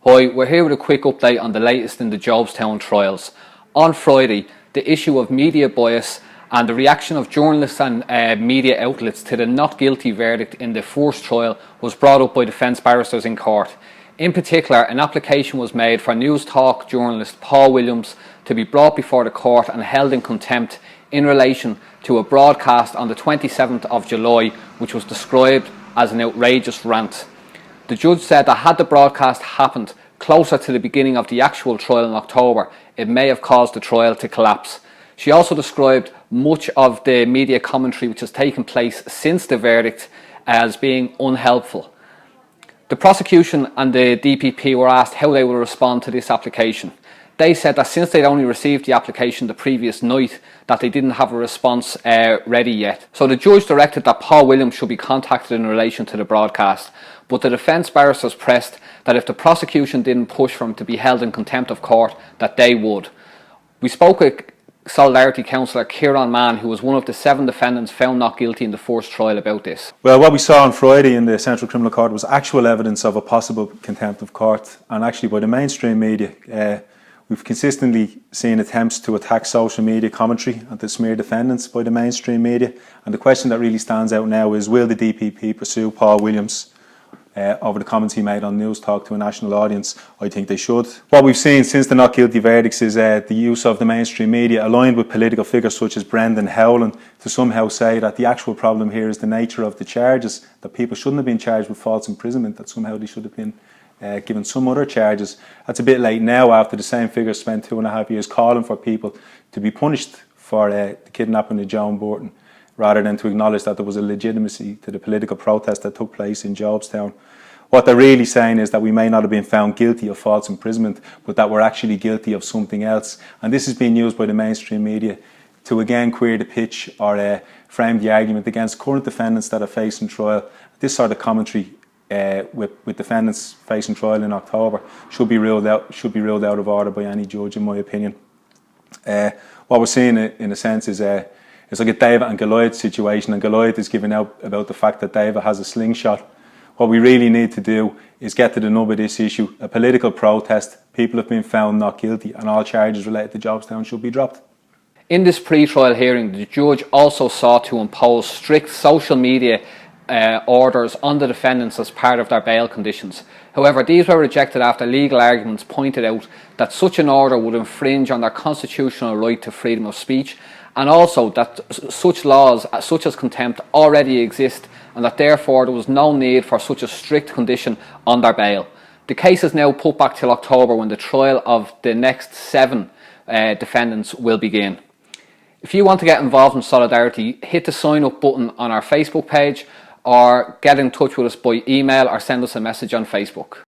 Hi, we're here with a quick update on the latest in the Jobstown Trials. On Friday, the issue of media bias and the reaction of journalists and media outlets to the not guilty verdict in the first trial was brought up by defence barristers in court. In particular, an application was made for Newstalk journalist Paul Williams to be brought before the court and held in contempt in relation to a broadcast on the 27th of July which was described as an outrageous rant. The judge said that had the broadcast happened closer to the beginning of the actual trial in October, it may have caused the trial to collapse. She also described much of the media commentary which has taken place since the verdict as being unhelpful. The prosecution and the DPP were asked how they will respond to this application. They said that since they'd only received the application the previous night, that they didn't have a response ready yet. So the judge directed that Paul Williams should be contacted in relation to the broadcast, but the defence barristers pressed that if the prosecution didn't push for him to be held in contempt of court, that they would. We spoke with Solidarity councillor Kieran, Mahon, who was one of the 7 defendants found not guilty in the first trial, about this. Well, what we saw on Friday in the Central Criminal Court was actual evidence of a possible contempt of court, and actually by the mainstream media. We've consistently seen attempts to attack social media commentary and to smear defendants by the mainstream media, and the question that really stands out now is, will the DPP pursue Paul Williams over the comments he made on Newstalk to a national audience? I think they should. What we've seen since the not guilty verdicts is the use of the mainstream media aligned with political figures such as Brendan Howland to somehow say that the actual problem here is the nature of the charges, that people shouldn't have been charged with false imprisonment, that somehow they should have been given some other charges. That's a bit late now after the same figures spent 2.5 years calling for people to be punished for the kidnapping of John Burton, rather than to acknowledge that there was a legitimacy to the political protest that took place in Jobstown. What they're really saying is that we may not have been found guilty of false imprisonment, but that we're actually guilty of something else. And this is being used by the mainstream media to again queer the pitch or frame the argument against current defendants that are facing trial. This sort of commentary with defendants facing trial in October should be ruled out of order by any judge, in my opinion. What we're seeing in a sense is it's like a David and Goliath situation, and Goliath is giving out about the fact that David has a slingshot. What we really need to do is get to the nub of this issue, a political protest. People have been found not guilty and all charges related to Jobstown should be dropped. In this pre-trial hearing, the judge also sought to impose strict social media orders on the defendants as part of their bail conditions. However, these were rejected after legal arguments pointed out that such an order would infringe on their constitutional right to freedom of speech, and also that such laws such as contempt already exist, and that therefore there was no need for such a strict condition on their bail. The case is now put back till October, when the trial of the next 7 defendants will begin. If you want to get involved in Solidarity, hit the sign up button on our Facebook page, or get in touch with us by email or send us a message on Facebook.